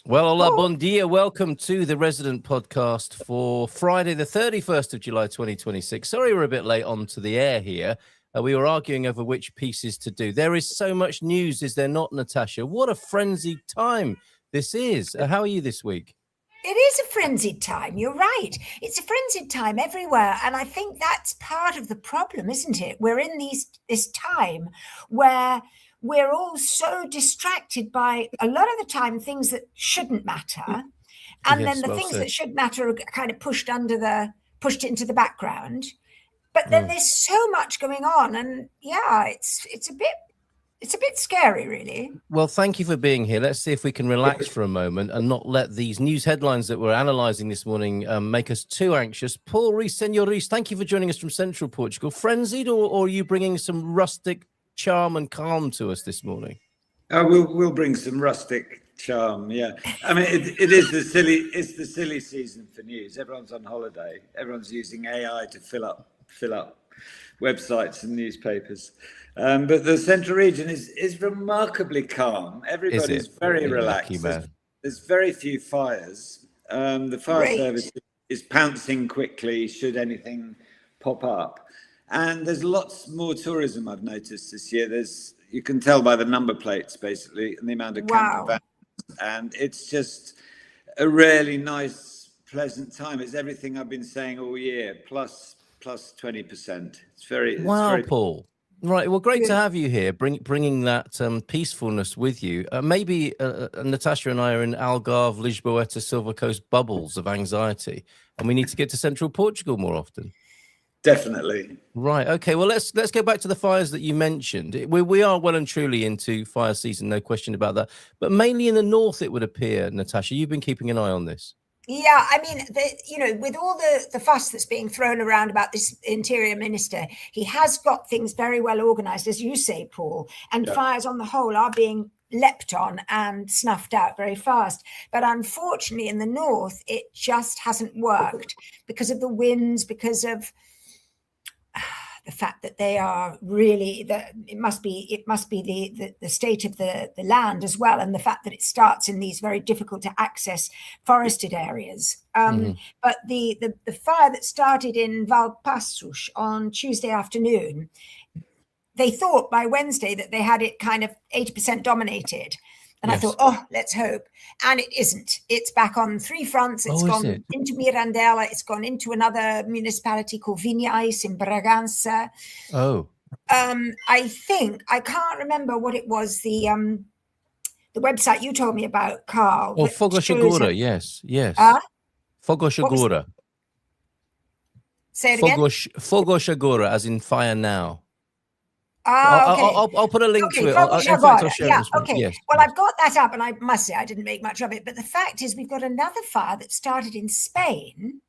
Well, hola, bon dia. Welcome to the Resident Podcast for Friday, the 31st of July, 2026. Sorry we're a bit late onto the air here. We were arguing over which pieces to do. There is so much news, is there not, Natasha? What a frenzied time this is. How are you this week? It is a frenzied time. You're right. It's a frenzied time everywhere. And I think that's part of the problem, isn't it? We're in this time where we're all so distracted by a lot of the time things that shouldn't matter. And then the things that should matter are kind of pushed into the background. But then there's so much going on. And yeah, it's a bit scary, really. Well, thank you for being here. Let's see if we can relax for a moment and not let these news headlines that we're analysing this morning make us too anxious. Paul Rees, Senor Rees, thank you for joining us from central Portugal. Frenzied, or are you bringing some rustic charm and calm to us this morning? We'll bring some rustic charm. Yeah, I mean it's the silly season for news. Everyone's on holiday. Everyone's using AI to fill up websites and newspapers. But the central region is remarkably calm. Everybody's very relaxed. There's very few fires. The fire service is pouncing quickly should anything pop up. And there's lots more tourism I've noticed this year. You can tell by the number plates, basically, and the amount of camper vans. And it's just a really nice, pleasant time. It's everything I've been saying all year, plus 20%. It's very... Paul. Right. Well, great to have you here, bringing that peacefulness with you. Maybe Natasha and I are in Algarve, Lisboeta, Silver Coast bubbles of anxiety, and we need to get to central Portugal more often. Definitely. Right. Okay. Well, let's go back to the fires that you mentioned. We are well and truly into fire season, no question about that. But mainly in the north, it would appear, Natasha. You've been keeping an eye on this. Yeah, I mean, with all the fuss that's being thrown around about this interior minister, he has got things very well organised, as you say, Paul, and fires on the whole are being leapt on and snuffed out very fast. But unfortunately, in the north, it just hasn't worked because of the winds, because of the fact that they are really it must be the state of the land as well, and the fact that it starts in these very difficult to access forested areas. But the fire that started in Valpassos on Tuesday afternoon, they thought by Wednesday that they had it kind of 80% dominated. And I thought, let's hope. And it isn't. It's back on three fronts. It's gone into Mirandela. It's gone into another municipality called Vinhais in Bragança. I can't remember what it was, the website you told me about, Carl. Oh, Fogos Agora, yes. Fogos Agora. Say it again? Fogos Agora, as in fire now. Okay. I'll put a link to it. I'll share it. Yes. Well, I've got that up, and I must say I didn't make much of it. But the fact is, we've got another fire that started in Spain,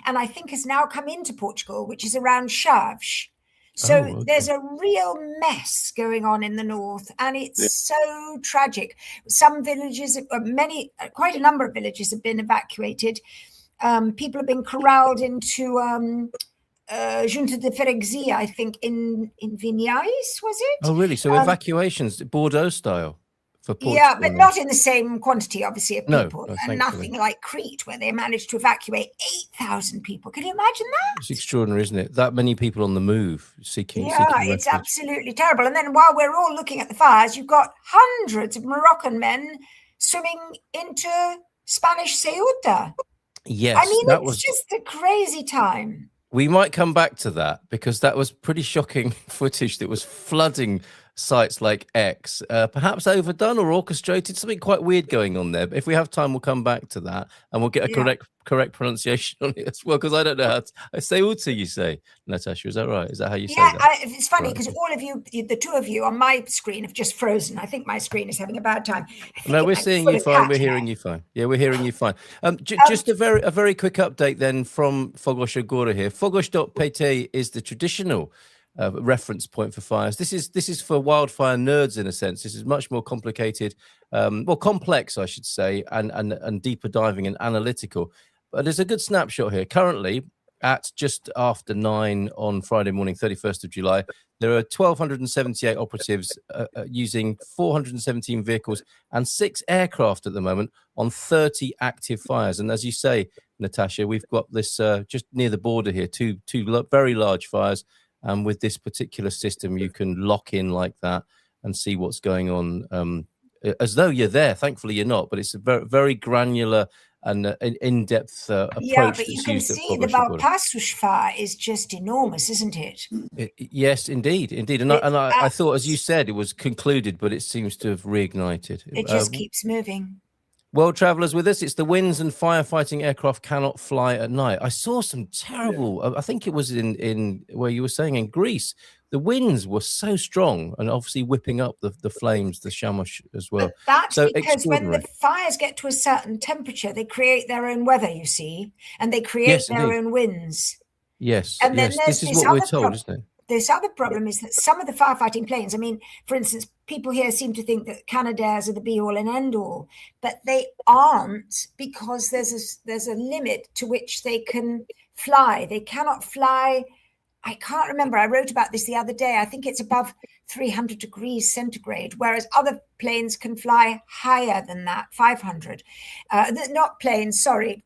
and I think has now come into Portugal, which is around Chaves. So there's a real mess going on in the north, and it's so tragic. Some villages, quite a number of villages have been evacuated. People have been corralled into... Junta de Freguesia, I think, in Vinhais, was it? Oh, really? So evacuations, Bordeaux style for Portugal? Yeah, but not in the same quantity, obviously, of people. No, and nothing like Crete, where they managed to evacuate 8,000 people. Can you imagine that? It's extraordinary, isn't it? That many people on the move seeking it's absolutely terrible. And then while we're all looking at the fires, you've got hundreds of Moroccan men swimming into Spanish Ceuta. Yes. I mean, it's just a crazy time. We might come back to that because that was pretty shocking footage that was flooding sites like X, perhaps overdone or orchestrated, something quite weird going on there. But if we have time, we'll come back to that and we'll get a correct pronunciation on it as well, because I don't know how to say Uta, you say, Natasha, is that right? Is that how you say that? It's funny because all of you, the two of you on my screen have just frozen. I think my screen is having a bad time. No, we're seeing you fine. We're hearing you fine. Yeah, we're hearing you fine. Just a very quick update then from Fogos Agora here. Fogos.pt is the traditional reference point for fires. This is for wildfire nerds in a sense. This is much more complicated, complex, I should say, and deeper diving and analytical. But there's a good snapshot here. Currently, at just after 9 on Friday morning, 31st of July. There are 1,278 operatives using 417 vehicles and 6 aircraft at the moment on 30 active fires. And as you say, Natasha, we've got this just near the border here, two very large fires. And with this particular system, you can lock in like that and see what's going on as though you're there. Thankfully, you're not, but it's a very, very granular and in-depth approach. Yeah, but you can see the Valpassos fire is just enormous, isn't it? Yes, indeed. And I thought, as you said, it was concluded, but it seems to have reignited. It just keeps moving. World travelers with us. It's the winds and firefighting aircraft cannot fly at night. I saw some terrible, I think it was in where you were saying in Greece, the winds were so strong and obviously whipping up the flames, the shamash as well. But that's because when the fires get to a certain temperature, they create their own weather, you see, and they create their own winds. Yes, and then this is what we're told, isn't it? This other problem is that some of the firefighting planes, I mean, for instance, people here seem to think that Canadairs are the be-all and end-all, but they aren't, because there's a limit to which they can fly. They cannot fly. I can't remember. I wrote about this the other day. I think it's above 300 degrees centigrade, whereas other planes can fly higher than that, 500. Not planes, sorry.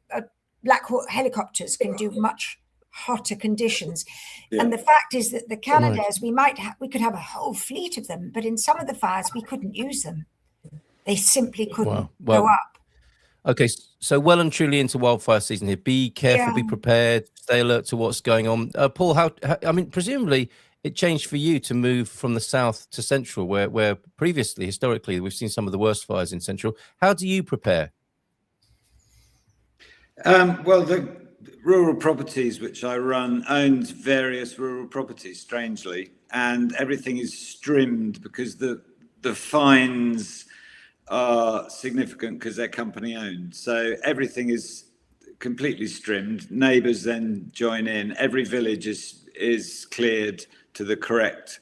Black Hawk helicopters can do much hotter conditions. Yeah. And the fact is that the Canadairs, we could have a whole fleet of them, but in some of the fires we couldn't use them. They simply couldn't go up. Okay, so well and truly into wildfire season here. Be careful, be prepared, stay alert to what's going on. Paul, how I mean, presumably it changed for you to move from the south to central, where previously, historically, we've seen some of the worst fires in central. How do you prepare? Well, the Rural Properties, which I run, owns various rural properties, strangely, and everything is strimmed because the fines are significant because they're company owned. So everything is completely strimmed. Neighbours then join in. Every village is cleared to the correct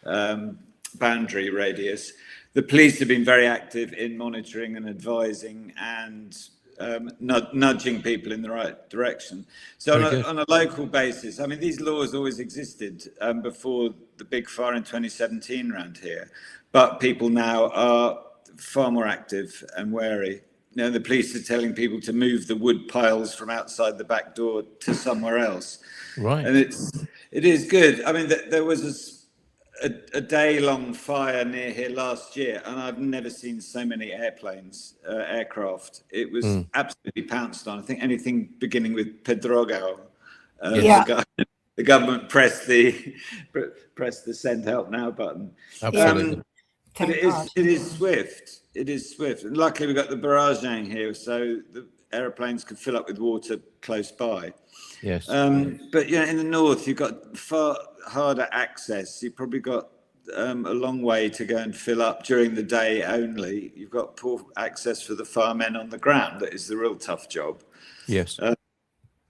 boundary radius. The police have been very active in monitoring and advising and nudging people in the right direction. So on a local basis, I mean, these laws always existed before the big fire in 2017 around here, but people now are far more active and wary. You know, the police are telling people to move the wood piles from outside the back door to somewhere else. Right. And it is good. I mean, there was a day-long fire near here last year, and I've never seen so many aircraft. It was absolutely pounced on. I think anything beginning with Pedrogao, the government pressed the send help now button. Absolutely. But it is swift. It is swift. And luckily we've got the barraging here, so the aeroplanes can fill up with water close by. Yes. But in the north, you've got far harder access. You've probably got a long way to go and fill up during the day only. You've got poor access for the firemen on the ground. That is the real tough job. Yes. So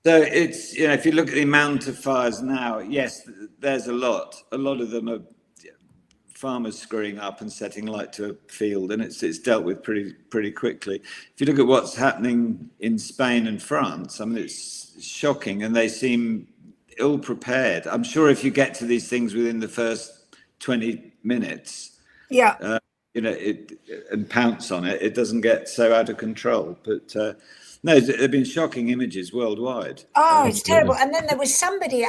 it's, if you look at the amount of fires now, yes, there's a lot. A lot of them are farmers screwing up and setting light to a field, and it's dealt with pretty quickly. If you look at what's happening in Spain and France, I mean, it's shocking, and they seem ill prepared. I'm sure if you get to these things within the first 20 minutes, and pounce on it, it doesn't get so out of control. But no, there have been shocking images worldwide. Oh, it's terrible. And then there was somebody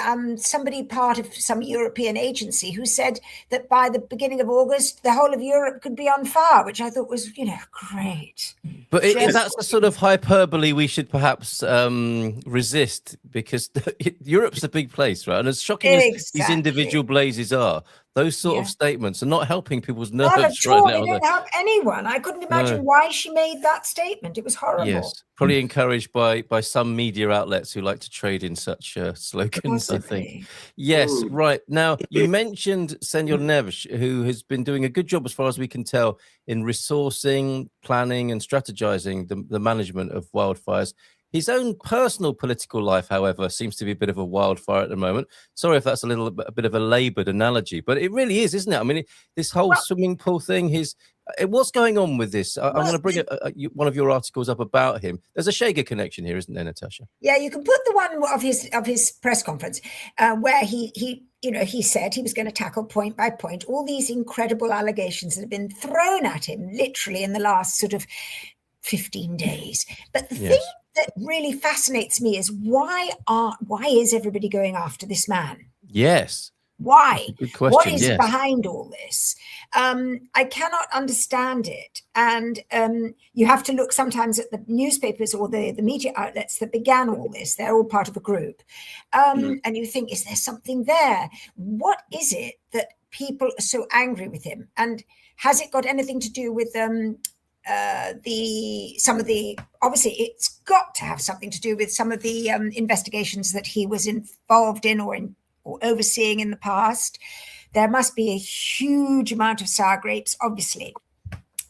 part of some European agency who said that by the beginning of August, the whole of Europe could be on fire, which I thought was, great. But that's a sort of hyperbole we should perhaps resist, because Europe's a big place, right? And as shocking as these individual blazes are, those sort of statements are not helping people's nerves right now. They don't help anyone. I couldn't imagine why she made that statement. It was horrible. Yes, probably encouraged by some media outlets who like to trade in such slogans, I think. Yes, right. Now, you mentioned Senor Neves, who has been doing a good job, as far as we can tell, in resourcing, planning and strategizing the management of wildfires. His own personal political life, however, seems to be a bit of a wildfire at the moment. Sorry if that's a bit of a laboured analogy, but it really is, isn't it? I mean, this whole swimming pool thing, What's going on with this? I'm Well, going to bring one of your articles up about him. There's a Shager connection here, isn't there, Natasha? Yeah, you can put the one of his press conference where he said he was going to tackle point by point all these incredible allegations that have been thrown at him literally in the last sort of 15 days. But the thing that really fascinates me is why is everybody going after this man? Yes. Why? Good question. What is behind all this? I cannot understand it. And you have to look sometimes at the newspapers or the media outlets that began all this. They're all part of a group. And you think, is there something there? What is it that people are so angry with him? And has it got anything to do with obviously it's got to have something to do with some of the investigations that he was involved in or overseeing in the past. There must be a huge amount of sour grapes, obviously.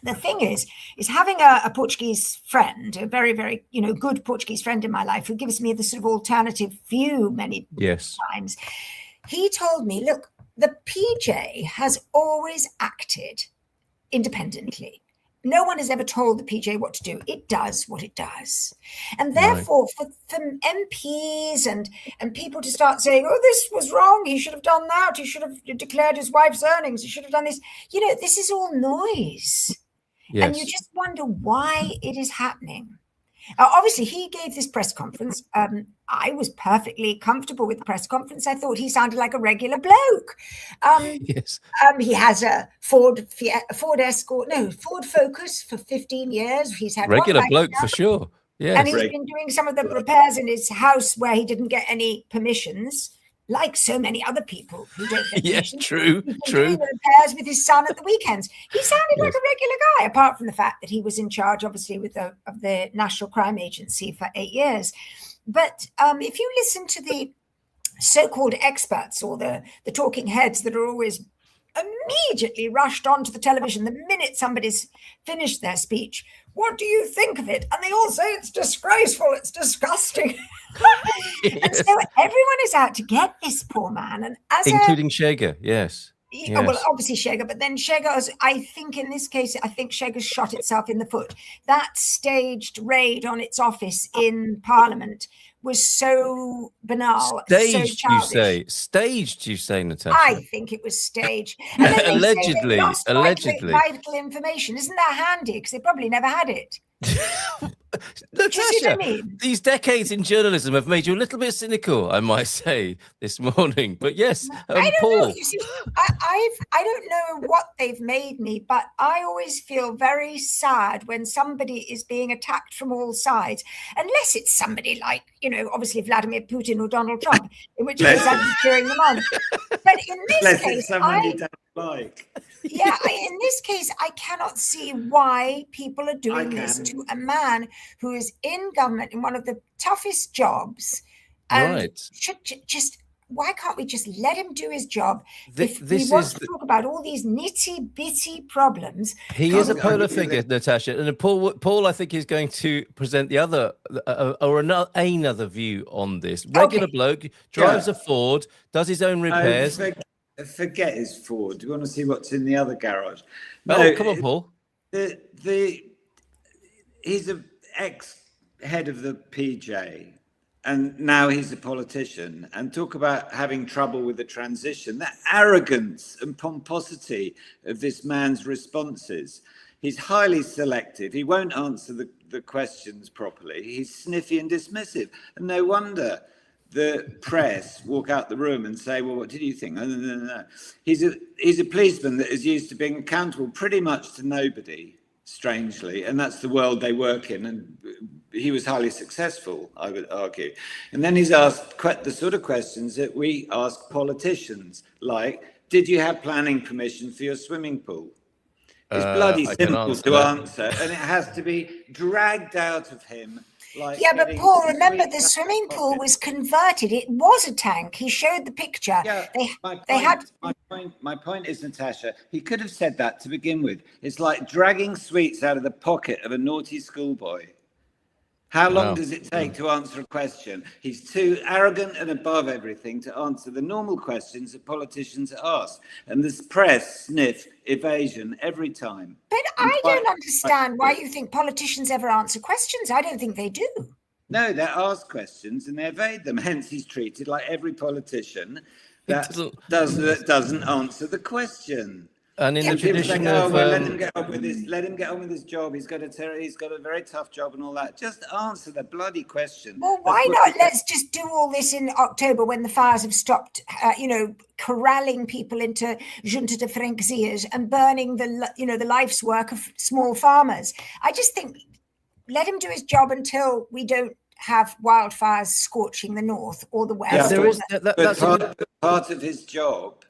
The thing is having a Portuguese friend, a very, very, good Portuguese friend in my life who gives me the sort of alternative view many times. He told me, look, the PJ has always acted independently. No one has ever told the PJ what to do. It does what it does. And therefore, for MPs and people to start saying, oh, this was wrong, he should have done that, he should have declared his wife's earnings, he should have done this. This is all noise. Yes. And you just wonder why it is happening. Obviously, he gave this press conference. I was perfectly comfortable with the press conference. I thought he sounded like a regular bloke. Yes. He has a Ford Focus for 15 years. He's had regular bloke for sure. Yeah. And he's been doing some of the repairs in his house where he didn't get any permissions, like so many other people who don't get permissions. True. Doing the repairs with his son at the weekends. He sounded like a regular guy, apart from the fact that he was in charge, obviously, of the National Crime Agency for 8 years. But if you listen to the so-called experts or the talking heads that are always immediately rushed onto the television the minute somebody's finished their speech, what do you think of it? And they all say it's disgraceful, it's disgusting. And so everyone is out to get this poor man. And including Shager, yes. Well, obviously Shager, but then Shager, I think in this case, Shager shot itself in the foot. That staged raid on its office in Parliament was so banal. Staged, so you say? Staged, you say, Natasha? I think it was staged. And then allegedly. Vital information. Isn't that handy? Because they probably never had it. Natasha, these decades in journalism have made you a little bit cynical, I might say, this morning. But yes, I don't Paul. know. You see, I don't know what they've made me, but I always feel very sad when somebody is being attacked from all sides, unless it's somebody like, obviously Vladimir Putin or Donald Trump, in which case I'd be cheering them on. But in this case, in this case, I cannot see why people are doing this to a man who is in government in one of the toughest jobs. And why can't we just let him do his job? If we want to talk about all these nitty-bitty problems. He is a polar figure, Natasha. And Paul, I think, is going to present the other or another view on this. Regular bloke, drives a Ford, does his own repairs. Forget his Ford. Do you want to see what's in the other garage? No, come on, Paul. He's an ex-head of the PJ, and now he's a politician. And talk about having trouble with the transition. That arrogance and pomposity of this man's responses. He's highly selective. He won't answer the questions properly. He's sniffy and dismissive. And no wonder the press walk out the room and say, well, what did you think? No. He's a policeman that is used to being accountable pretty much to nobody, strangely, and that's the world they work in. And he was highly successful, I would argue. And then he's asked the sort of questions that we ask politicians, like, did you have planning permission for your swimming pool? It's bloody simple to answer, and it has to be dragged out of him. But Paul, remember the swimming pool was converted. It was a tank. He showed the picture. Yeah, my point is, Natasha, he could have said that to begin with. It's like dragging sweets out of the pocket of a naughty schoolboy. How long Wow. does it take to answer a question? He's too arrogant and above everything to answer the normal questions that politicians ask. And this press sniff evasion every time. But I don't understand why you think politicians ever answer questions. I don't think they do. No, they're asked questions and they evade them. Hence, he's treated like every politician that doesn't answer the question. And in the tradition of, let him get on with this. Let him get on with his job. He's got a very tough job and all that. Just answer the bloody question. Well, why not? Let's just do all this in October when the fires have stopped. Corralling people into junta de freguesias and burning the life's work of small farmers. I just think let him do his job until we don't have wildfires scorching the north or the west. Yeah, there is part of his job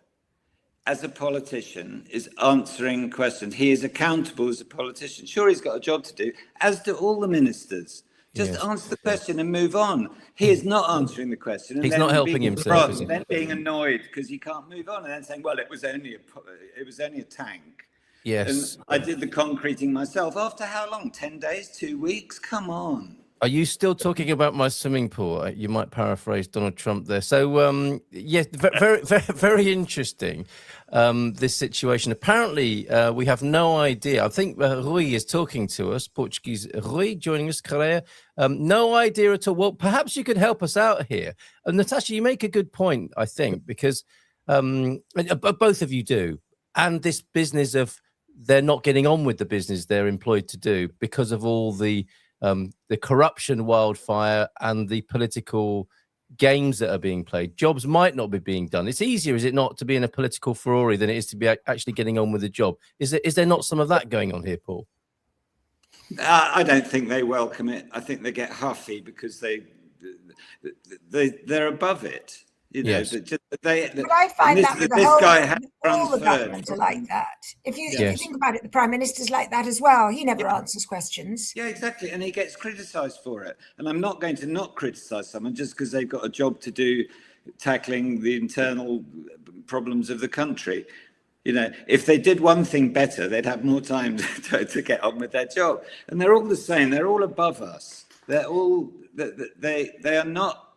as a politician is answering questions. He is accountable as a politician. Sure, he's got a job to do, as do all the ministers. Just answer the question and move on. He is not answering the question. And he's not helping himself, is he? Then being annoyed because he can't move on, and then saying, "Well, it was only a tank." Yes. And I did the concreting myself. After how long? 10 days? 2 weeks? Come on. Are you still talking about my swimming pool? You might paraphrase Donald Trump there. So, yes, very, very, very interesting, this situation. Apparently, we have no idea. I think Rui is talking to us, Portuguese Rui, joining us, Correa. No idea at all. Well, perhaps you could help us out here. Natasha, you make a good point, I think, because both of you do. And this business of they're not getting on with the business they're employed to do because of all the corruption wildfire and the political games that are being played. Jobs might not be being done. It's easier, is it not, to be in a political Ferrari than it is to be actually getting on with the job? Is there not some of that going on here, Paul? I don't think they welcome it. I think they get huffy because they're above it. You know, yes. But I find that with all the governments are like that. If you think about it, the Prime Minister's like that as well. He never answers questions. Yeah, exactly. And he gets criticised for it. And I'm not going to not criticise someone just because they've got a job to do tackling the internal problems of the country. You know, if they did one thing better, they'd have more time to get on with their job. And they're all the same. They're all above us. They're all, they are not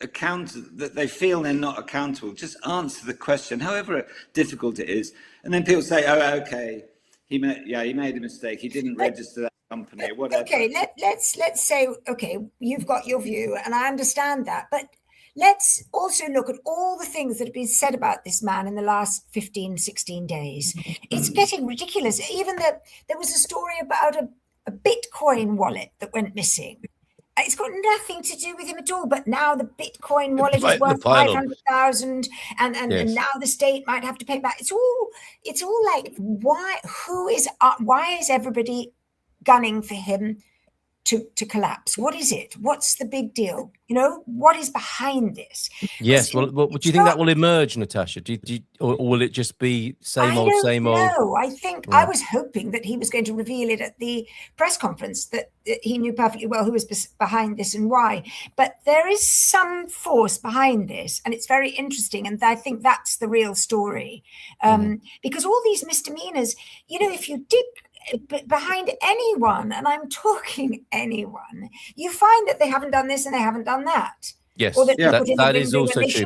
that they feel they're not accountable. Just answer the question, however difficult it is, and then people say, "Oh, okay, he made a mistake. He didn't register that company, or whatever." Okay, let's say, okay, you've got your view, and I understand that, but let's also look at all the things that have been said about this man in the last 15, 16 days. It's getting ridiculous. Even there was a story about a Bitcoin wallet that went missing. It's got nothing to do with him at all. But now the Bitcoin wallet is worth 500,000, and now the state might have to pay back. It's all like, why is everybody gunning for him to collapse? What is it? What's the big deal? You know, what is behind this? Yes. Well, do you think that will emerge, Natasha? Or will it just be same old? No, I think I was hoping that he was going to reveal it at the press conference, that he knew perfectly well who was behind this and why. But there is some force behind this, and it's very interesting. And I think that's the real story, because all these misdemeanors, you know, if you dig behind anyone, and I'm talking anyone, you find that they haven't done this and they haven't done that. Yes, or that is also true.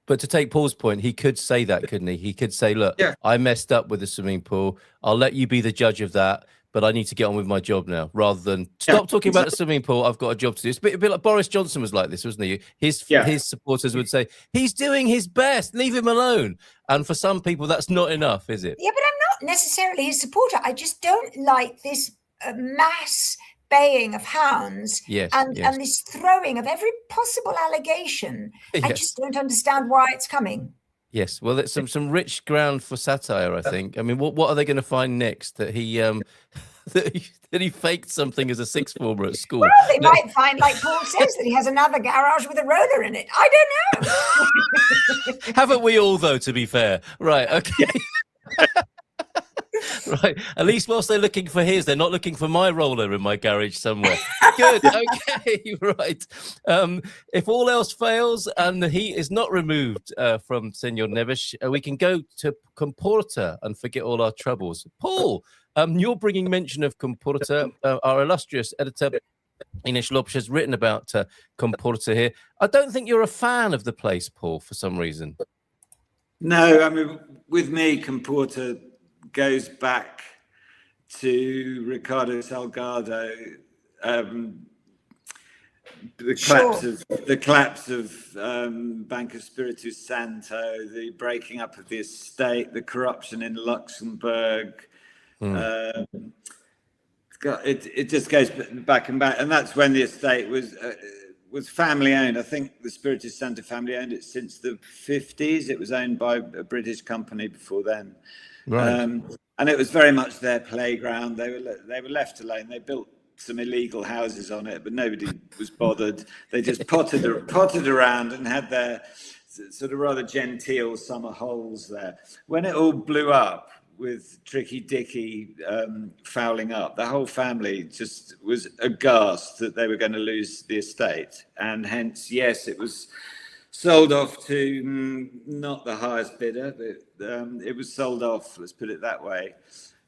But to take Paul's point, he could say that, couldn't he? He could say, look, I messed up with the swimming pool. I'll let you be the judge of that, but I need to get on with my job now, rather than stop talking about the swimming pool. I've got a job to do. It's a bit like Boris Johnson was like this, wasn't he? His supporters would say, he's doing his best, leave him alone. And for some people, that's not enough, is it? Yeah, but I'm not necessarily his supporter. I just don't like this mass baying of hounds and this throwing of every possible allegation. I just don't understand why it's coming. Yes, well, there's some rich ground for satire, I think. I mean, what are they going to find next? That he that he faked something as a sixth former at school? Well, they might find, like Paul says, that he has another garage with a roller in it. I don't know. Haven't we all, though, to be fair? Right, okay. Right. At least whilst they're looking for his, they're not looking for my roller in my garage somewhere. Good. Okay. Right. If all else fails and the heat is not removed from Senor Neves, we can go to Comporta and forget all our troubles. Paul, you're bringing mention of Comporta, our illustrious editor. Ines Lopes has written about Comporta here. I don't think you're a fan of the place, Paul, for some reason. No, I mean, with me, Comporta goes back to Ricardo Salgado, the collapse of Banco Espírito Santo, the breaking up of the estate, the corruption in Luxembourg. It just goes back and back, and that's when the estate was family owned. I think the Espírito Santo family owned it since the 50s. It was owned by a British company before then, right. And it was very much their playground. They were left alone. They built some illegal houses on it, but nobody was bothered. They just potted around and had their sort of rather genteel summer holes there. When it all blew up with Tricky Dicky fouling up, the whole family just was aghast that they were going to lose the estate, and hence, yes, it was sold off to not the highest bidder, but it was sold off, let's put it that way,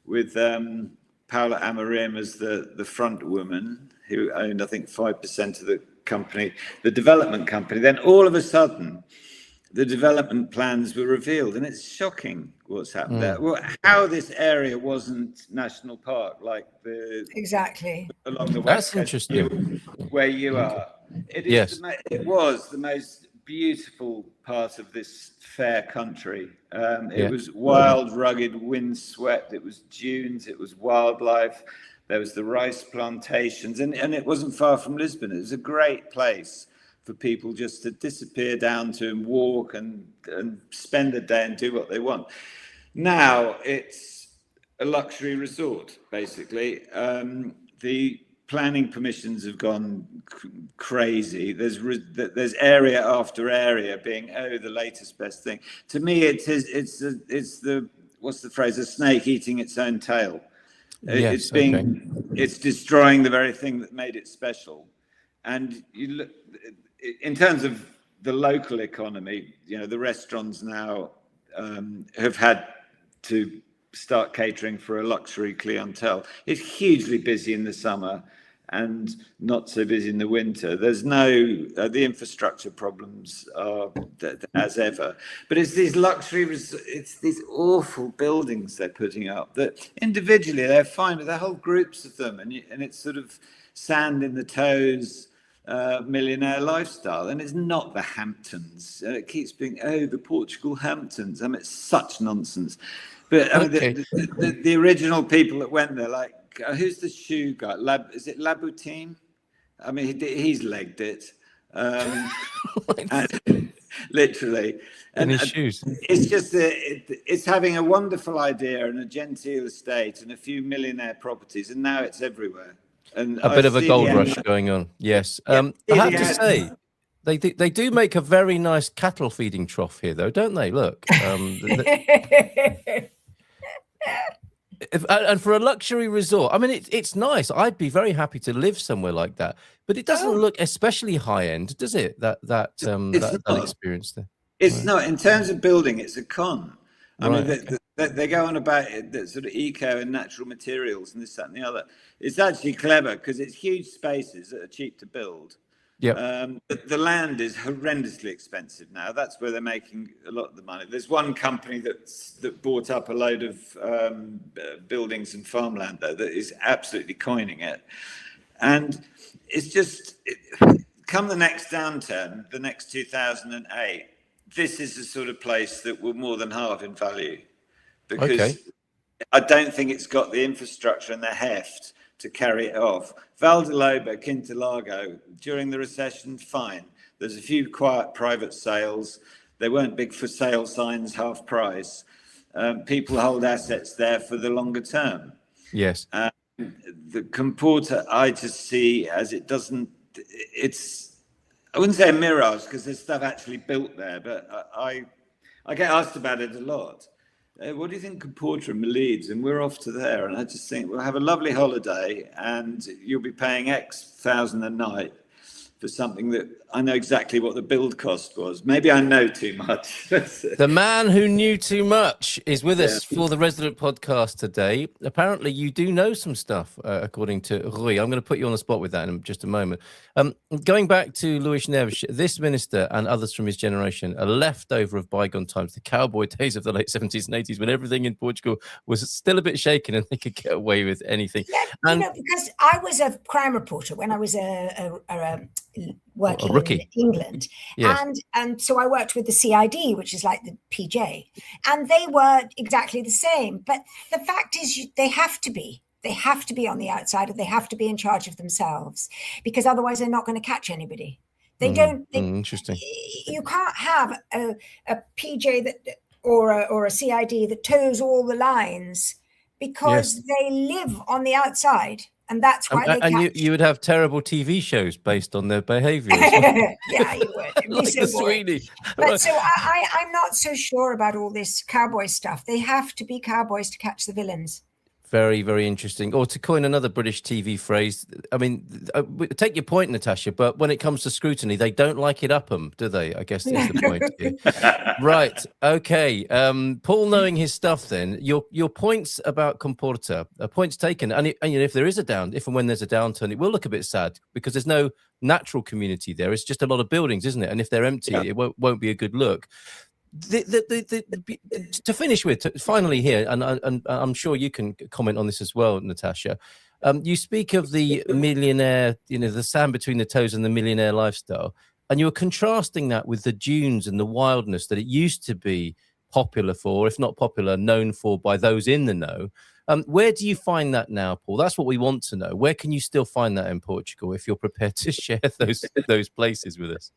with Paula Amorim as the front woman, who owned, I think, 5% of the company, the development company. Then all of a sudden, the development plans were revealed, and it's shocking what's happened there. Well, how this area wasn't national park, like exactly along the That's west coast, interesting. where you are. It is. Yes. It was the most beautiful part of this fair country. It was wild, rugged, windswept. It was dunes. It was wildlife. There was the rice plantations, and it wasn't far from Lisbon. It was a great place for people just to disappear down to and walk and spend a day and do what they want. Now it's a luxury resort, basically. The planning permissions have gone crazy. There's area after area being the latest best thing. To me, it's the what's the phrase? A snake eating its own tail. Yes, it's destroying the very thing that made it special. And you look in terms of the local economy. You know, the restaurants now have had to start catering for a luxury clientele. It's hugely busy in the summer and not so busy in the winter. There's no the infrastructure problems are as ever, but it's these it's these awful buildings they're putting up that individually they're fine, but they're whole groups of them, and it's sort of sand in the toes. Millionaire lifestyle, and it's not the Hamptons. It keeps being the Portugal Hamptons. I mean, it's such nonsense. But I mean, the original people that went there, like who's the shoe guy? Is it Laboutine? I mean, he's legged it, literally. In his shoes. It's just it's having a wonderful idea and a genteel estate and a few millionaire properties, and now it's everywhere. And a bit of a gold rush going on. Yes. I have to say, they do make a very nice cattle feeding trough here, though, don't they? Look. And for a luxury resort, I mean, it's nice. I'd be very happy to live somewhere like that. But it doesn't look especially high end, does it? That experience there. It's not. In terms of building, it's a con. I mean, they go on about the sort of eco and natural materials and this, that, and the other. It's actually clever because it's huge spaces that are cheap to build. Yeah. The land is horrendously expensive now. That's where they're making a lot of the money. There's one company that bought up a load of buildings and farmland there that is absolutely coining it. And it's just, come the next downturn, the next 2008, this is the sort of place that will more than halve in value, because I don't think it's got the infrastructure and the heft to carry it off. Valdeloba, Quinta during the recession, fine. There's a few quiet private sales. They weren't big for sale signs, half price. People hold assets there for the longer term. Yes. The Comporta, I just see as it doesn't, I wouldn't say a mirage because there's stuff actually built there, but I get asked about it a lot. What do you think Comporta and Leeds? And we're off to there. And I just think we'll have a lovely holiday and you'll be paying X thousand a night. for something that I know exactly what the build cost was. Maybe I know too much. The man who knew too much is with us for the Resident Podcast today. Apparently, you do know some stuff, according to Rui. I'm going to put you on the spot with that in just a moment. Going back to Luís Neves, this minister and others from his generation are leftover of bygone times, the cowboy days of the late 70s and 80s, when everything in Portugal was still a bit shaken and they could get away with anything. Yeah, And because I was a crime reporter when I was working in England, and so I worked with the CID, which is like the PJ, and they were exactly the same. But the fact is, they have to be on the outside, or they have to be in charge of themselves, because otherwise they're not going to catch anybody. They don't. Interesting. You can't have a PJ that or a CID that toes all the lines, because they live on the outside. And that's why you would have terrible TV shows based on their behaviour. Yeah, you would. Like the Sweeney. But so I'm not so sure about all this cowboy stuff. They have to be cowboys to catch the villains. Very, very interesting. Or to coin another British TV phrase, I mean, take your point, Natasha, but when it comes to scrutiny, they don't like it up 'em, do they? I guess is the point here. Right. Okay. Paul, knowing his stuff then, your points about Comporta, points taken. And if there is if and when there's a downturn, it will look a bit sad because there's no natural community there. It's just a lot of buildings, isn't it? And if they're empty, it won't be a good look. To finish with, finally here, and I'm sure you can comment on this as well, Natasha. You speak of the millionaire, the sand between the toes and the millionaire lifestyle, and you're contrasting that with the dunes and the wildness that it used to be popular for, if not popular, known for by those in the know. Where do you find that now, Paul? That's what we want to know. Where can you still find that in Portugal if you're prepared to share those places with us?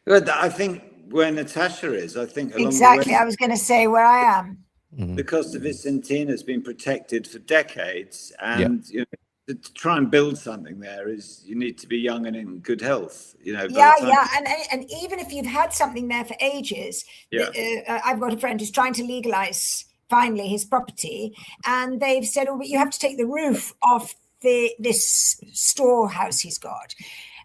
But I think where Natasha is, I think exactly. I was going to say where I am. The Costa Vicentina has been protected for decades, and to try and build something there you need to be young and in good health. And even if you've had something there for ages, I've got a friend who's trying to legalize finally his property, and they've said, "Oh, but you have to take the roof off this storehouse he's got."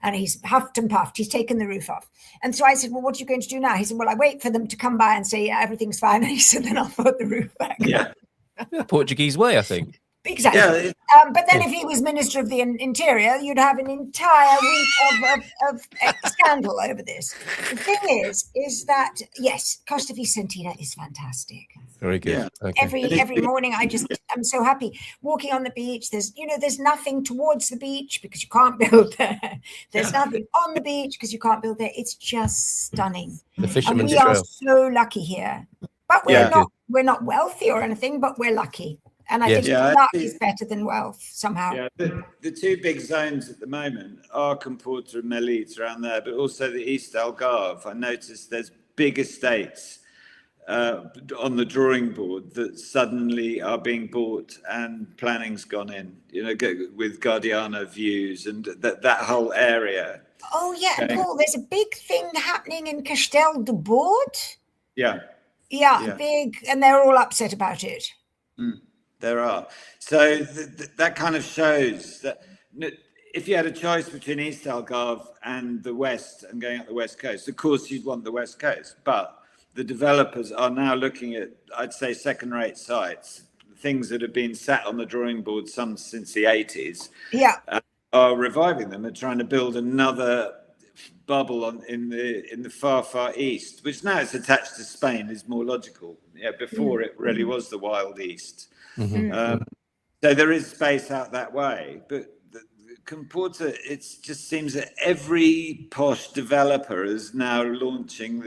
And he's huffed and puffed. He's taken the roof off. And so I said, well, what are you going to do now? He said, well, I wait for them to come by and say, yeah, everything's fine. And he said, then I'll put the roof back. Yeah. Portuguese way, I think. Exactly. But then if he was Minister of the Interior, you'd have an entire week of scandal over this. The thing is that, yes, Costa Vicentina is fantastic. Very good. Yeah. Okay. Every morning, I'm so happy walking on the beach. There's nothing towards the beach because you can't build there. There's nothing on the beach because you can't build there. It's just stunning. The fisherman's trail. We are trail. so lucky here, but we're not wealthy or anything, but we're lucky. And I think luck is better than wealth somehow. Yeah, the two big zones at the moment are Comporta and Melite around there, but also the East Algarve. I noticed there's big estates on the drawing board that suddenly are being bought and planning's gone in, with Guardiana views and that whole area. Oh, yeah. And Paul, there's a big thing happening in Castel de Bord. Yeah, big. And they're all upset about it. There are. So that kind of shows that if you had a choice between East Algarve and the West and going up the West Coast, of course you'd want the West Coast. But the developers are now looking at, I'd say, second-rate sites, things that have been sat on the drawing board since the 80s. Yeah. Are reviving them and trying to build another bubble in the far east, which now it's attached to Spain is more logical. Yeah, before it really was the Wild East. So there is space out that way, but the Comporta, it just seems that every posh developer is now launching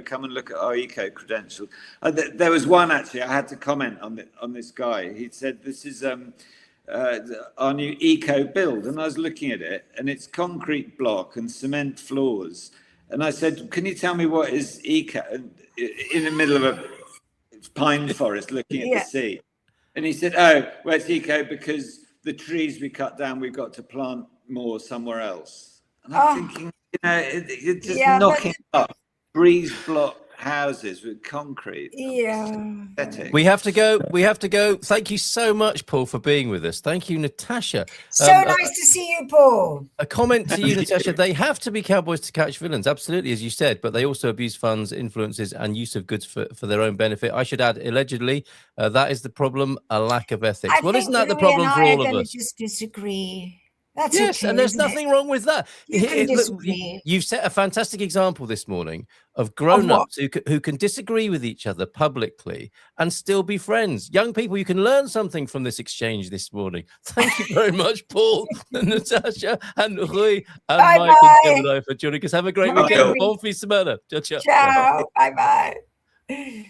come and look at our eco credential. There was one actually I had to comment on this guy. He said this is our new eco build, and I was looking at it, and it's concrete block and cement floors, and I said, can you tell me what is eco in the middle of a pine forest looking at the sea? And he said, well, it's eco because the trees we cut down, we've got to plant more somewhere else. And I'm thinking, you're just knocking up breeze block houses with concrete. Yeah. Pathetic. We have to go. We have to go. Thank you so much, Paul, for being with us. Thank you, Natasha. So nice to see you, Paul. A comment to you, Natasha. They have to be cowboys to catch villains, absolutely, as you said, but they also abuse funds, influences, and use of goods for their own benefit. I should add, allegedly, that is the problem, a lack of ethics. I Well, think isn't that the Louis problem and for I all are of going us? to just disagree. That's Yes, okay, and there's isn't it? nothing wrong with that. You can disagree. You've set a fantastic example this morning of Of what? grown-ups who can disagree with each other publicly and still be friends. Young people, you can learn something from this exchange this morning. Thank you very much, Paul, and Natasha, and Rui, and Mike, and Bye-bye. Gemini for joining us. Have a great Bye. weekend. Bon fin de semana. Ciao, ciao. Ciao. Bye-bye.